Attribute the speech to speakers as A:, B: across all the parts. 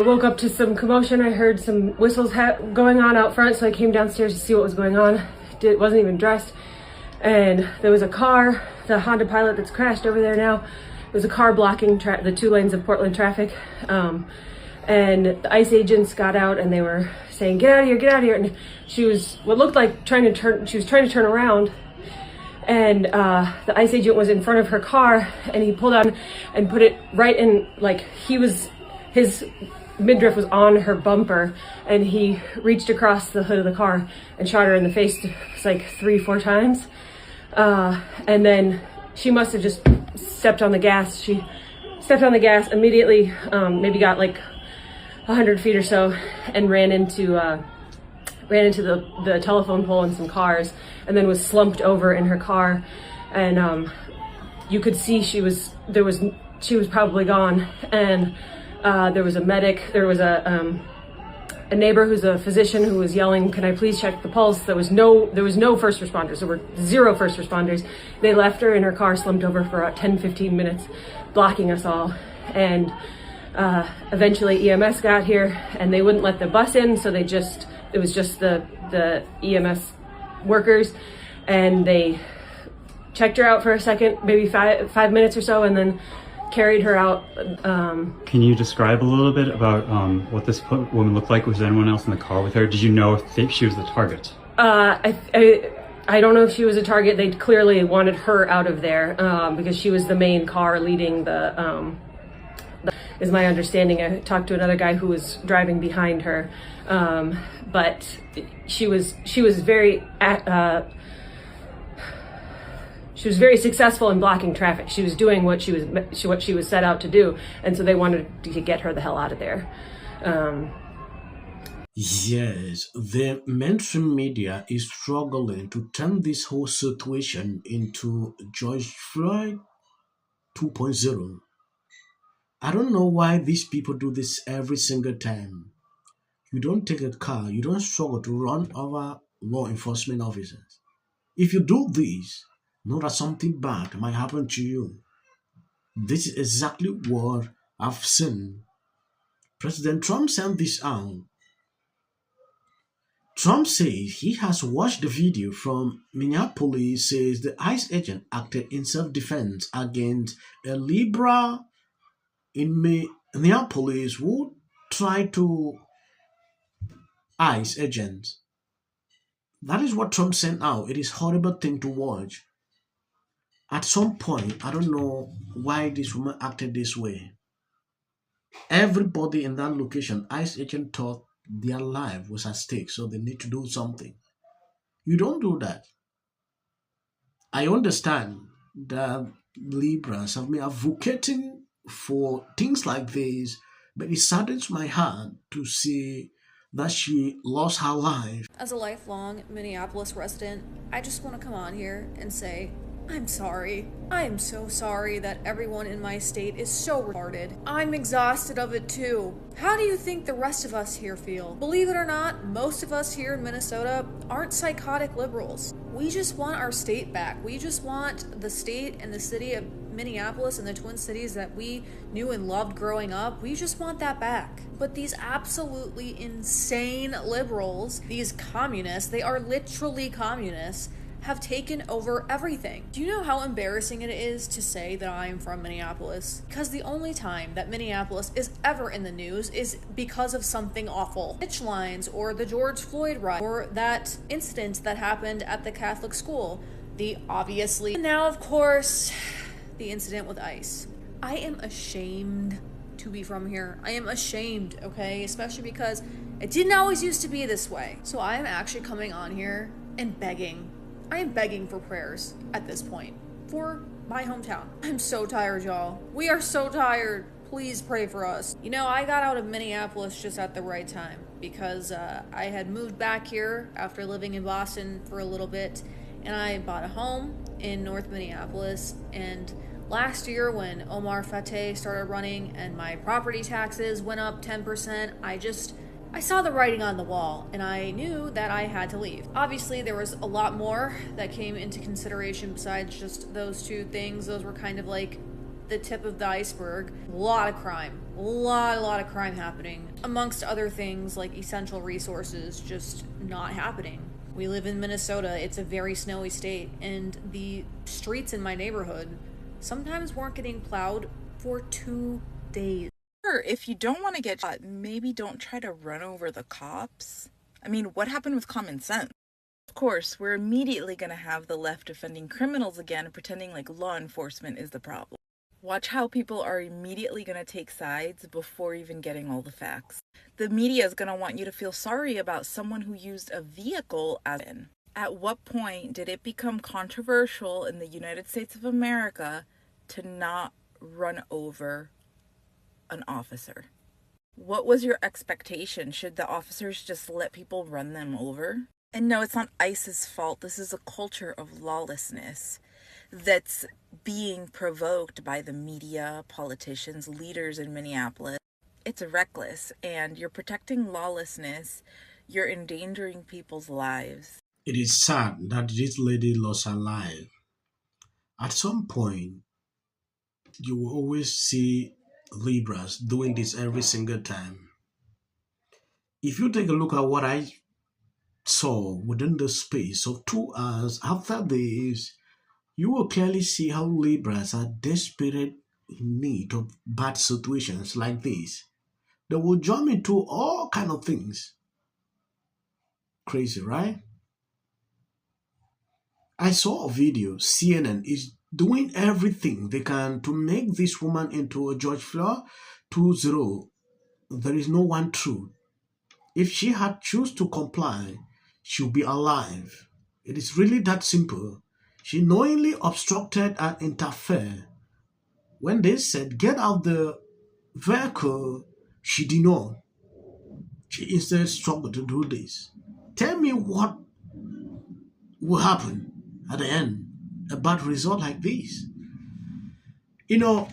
A: I woke up to some commotion. I heard some whistles going on out front, so I came downstairs to see what was going on. Wasn't even dressed. And there was a car, the Honda Pilot that's crashed over there now. There was a car blocking the 2 lanes of Portland traffic. And the ICE agents got out and they were saying, "Get out of here, get out of here." And she was what looked like trying to turn around. And the ICE agent was in front of her car, and he pulled out and put it right in, like his midriff was on her bumper, and he reached across the hood of the car and shot her in the face. It's like 3-4 times. And then she must have just stepped on the gas. She stepped on the gas immediately, maybe got like 100 feet or so, and ran into the telephone pole and some cars, and then was slumped over in her car. And you could see she was probably gone. And there was a medic, there was a neighbor who's a physician who was yelling, "Can I please check the pulse?" There was no first responders. There were 0 first responders. They left her in her car slumped over for about 10-15 minutes, blocking us all. And eventually EMS got here, and they wouldn't let the bus in, so it was just the EMS workers, and they checked her out for a second, maybe five minutes or so, and then carried her out.
B: Can you describe a little bit about what this woman looked like? Was there anyone else in the car with her? Did you know if she was the target?
A: I don't know if she was a target. They clearly wanted her out of there because she was the main car leading is my understanding. I talked to another guy who was driving behind her, but she was very successful in blocking traffic. She was doing what she was set out to do, and so they wanted to get her the hell out of there.
C: Yes, the mainstream media is struggling to turn this whole situation into George Floyd 2.0. I don't know why these people do this every single time. You don't take a car, you don't struggle to run over law enforcement officers. If you do this, know that something bad might happen to you. This is exactly what I've seen. President Trump sent this out. Trump says he has watched the video from Minneapolis, says the ICE agent acted in self-defense against a liberal in Minneapolis who tried to ICE agents. That is what Trump sent out. It is a horrible thing to watch. At some point, I don't know why this woman acted this way. Everybody in that location, ICE agent thought their life was at stake, so they need to do something. You don't do that. I understand that liberals have been advocating for things like this, but it saddens my heart to see that she lost her life.
D: As a lifelong Minneapolis resident, I just want to come on here and say, I'm sorry. I am so sorry that everyone in my state is so retarded. I'm exhausted of it too. How do you think the rest of us here feel? Believe it or not, most of us here in Minnesota aren't psychotic liberals. We just want our state back. We just want the state and the city of Minneapolis and the Twin Cities that we knew and loved growing up. We just want that back. But these absolutely insane liberals, these communists, they are literally communists, have taken over everything. Do you know how embarrassing it is to say that I am from Minneapolis? Because the only time that Minneapolis is ever in the news is because of something awful. Ditch lines, or the George Floyd riot, or that incident that happened at the Catholic school. And now, of course, the incident with ICE. I am ashamed to be from here. I am ashamed, okay? Especially because it didn't always used to be this way. So I am actually coming on here and begging. I am begging for prayers at this point for my hometown. I'm so tired, y'all. We are so tired. Please pray for us. You know, I got out of Minneapolis just at the right time because I had moved back here after living in Boston for a little bit, and I bought a home in North Minneapolis. And last year when Omar Fateh started running and my property taxes went up 10%, I saw the writing on the wall, and I knew that I had to leave. Obviously, there was a lot more that came into consideration besides just those two things. Those were kind of like the tip of the iceberg. A lot of crime, A lot of crime happening. Amongst other things like essential resources just not happening. We live in Minnesota. It's a very snowy state, and the streets in my neighborhood sometimes weren't getting plowed for 2 days.
E: If you don't want to get shot, maybe don't try to run over the cops. I mean, what happened with common sense? Of course, we're immediately going to have the left defending criminals again, pretending like law enforcement is the problem. Watch how people are immediately going to take sides before even getting all the facts. The media is going to want you to feel sorry about someone who used a vehicle as in. At what point did it become controversial in the United States of America to not run over an officer? What was your expectation? Should the officers just let people run them over? And no, it's not ICE's fault. This is a culture of lawlessness that's being provoked by the media, politicians, leaders in Minneapolis. It's reckless, and you're protecting lawlessness. You're endangering people's lives.
C: It is sad that this lady lost her life. At some point, you will always see Libras doing this every single time. If you take a look at what I saw within the space of 2 hours after this, you will clearly see how Libras are desperate in need of bad situations like this. They will jump into all kind of things. Crazy, right? I saw a video. CNN is doing everything they can to make this woman into a George Floyd 2.0. There is no one truth. If she had choose to comply, she'll be alive. It is really that simple. She knowingly obstructed and interfered. When they said, get out the vehicle, she did not. She instead struggled to do this. Tell me what will happen at the end. A bad result like this. You know,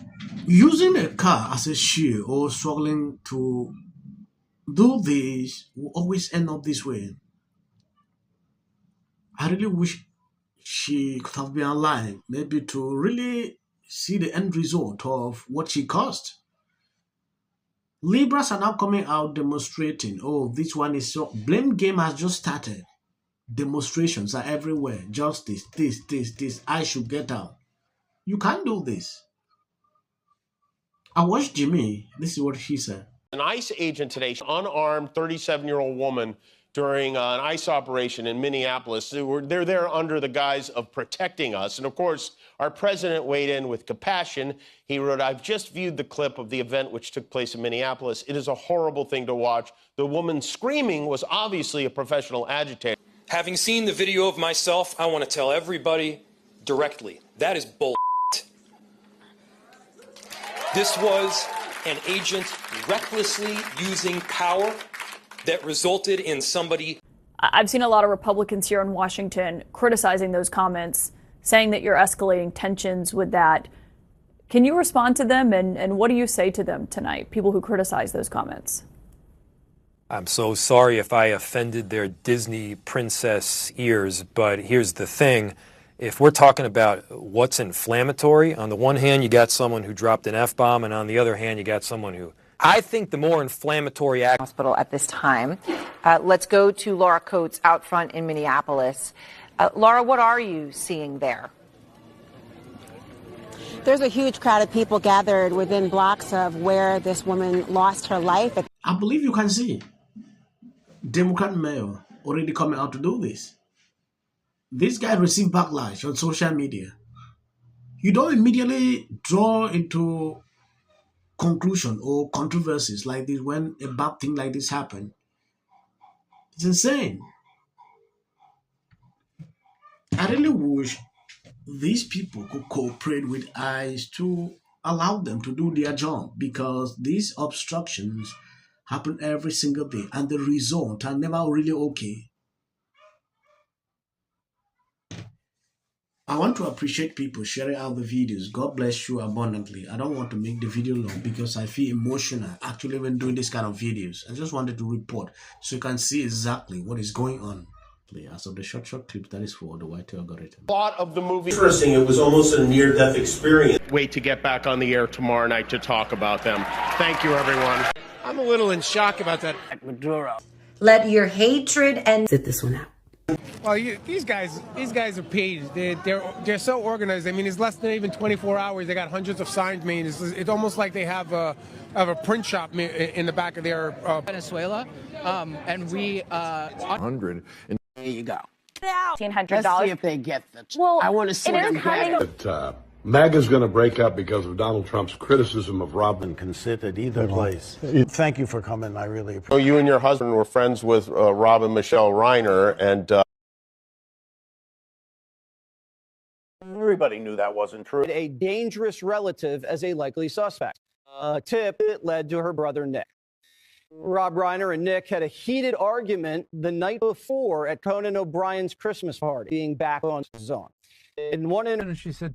C: using a car as a shield or struggling to do this will always end up this way. I really wish she could have been alive, maybe to really see the end result of what she caused. Libras are now coming out demonstrating, oh, this one is so, blame game has just started. Demonstrations are everywhere. Justice, this, I should get out. You can't do this. I watched Jimmy. This is what he said.
F: An ICE agent today, unarmed 37-year-old woman during an ICE operation in Minneapolis. They're there under the guise of protecting us. And of course, our president weighed in with compassion. He wrote, I've just viewed the clip of the event which took place in Minneapolis. It is a horrible thing to watch. The woman screaming was obviously a professional agitator.
G: Having seen the video of myself, I want to tell everybody directly, that is bull. This was an agent recklessly using power that resulted in somebody.
H: I've seen a lot of Republicans here in Washington criticizing those comments, saying that you're escalating tensions with that. Can you respond to them, and what do you say to them tonight, people who criticize those comments?
G: I'm so sorry if I offended their Disney princess ears, but here's the thing. If we're talking about what's inflammatory, on the one hand, you got someone who dropped an F-bomb, and on the other hand, you got someone who... I think the more inflammatory act...
I: Hospital at this time. Let's go to Laura Coates out front in Minneapolis. Laura, what are you seeing there?
J: There's a huge crowd of people gathered within blocks of where this woman lost her life.
C: I believe you can see Democrat mayor already coming out to do this. This guy received backlash on social media. You don't immediately draw into conclusion or controversies like this when a bad thing like this happens. It's insane. I really wish these people could cooperate with ICE to allow them to do their job, because these obstructions happen every single day and the results are never really okay. I want to appreciate people sharing out the videos. God bless you abundantly. I don't want to make the video long because I feel emotional actually when doing this kind of videos. I just wanted to report so you can see exactly what is going on. As of the short clip, that is for the white algorithm.
F: Plot of the movie. Interesting. It was almost a near-death experience. Wait to get back on the air tomorrow night to talk about them. Thank you, everyone.
K: I'm a little in shock about that. Maduro.
L: Let your hatred and
M: sit this one out.
K: Well, these guys are paid. They're so organized. I mean, it's less than even 24 hours. They got hundreds of signs made. It's almost like they have a print shop in the back of their
N: Venezuela, and we
O: 100. And
P: there you go.
L: $1,500.
P: Let's see if they get the.
L: Well,
P: I want to see them get it.
Q: MAGA's going to break up because of Donald Trump's criticism of Robin.
R: Can sit at either place. Thank you for coming. I really appreciate it.
F: You and your husband were friends with Robin Michelle Reiner, and
S: everybody knew that wasn't true.
T: A dangerous relative as a likely suspect. A tip that led to her brother Nick. Rob Reiner and Nick had a heated argument the night before at Conan O'Brien's Christmas party, being back on zone. In one instance, she said,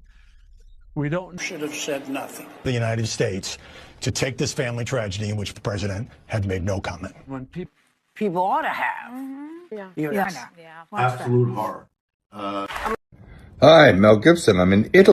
P: "We should have said nothing."
U: The United States to take this family tragedy in which the president had made no comment.
P: When people ought to have.
L: Yeah.
P: Absolute horror.
V: Hi, Mel Gibson. I'm in Italy.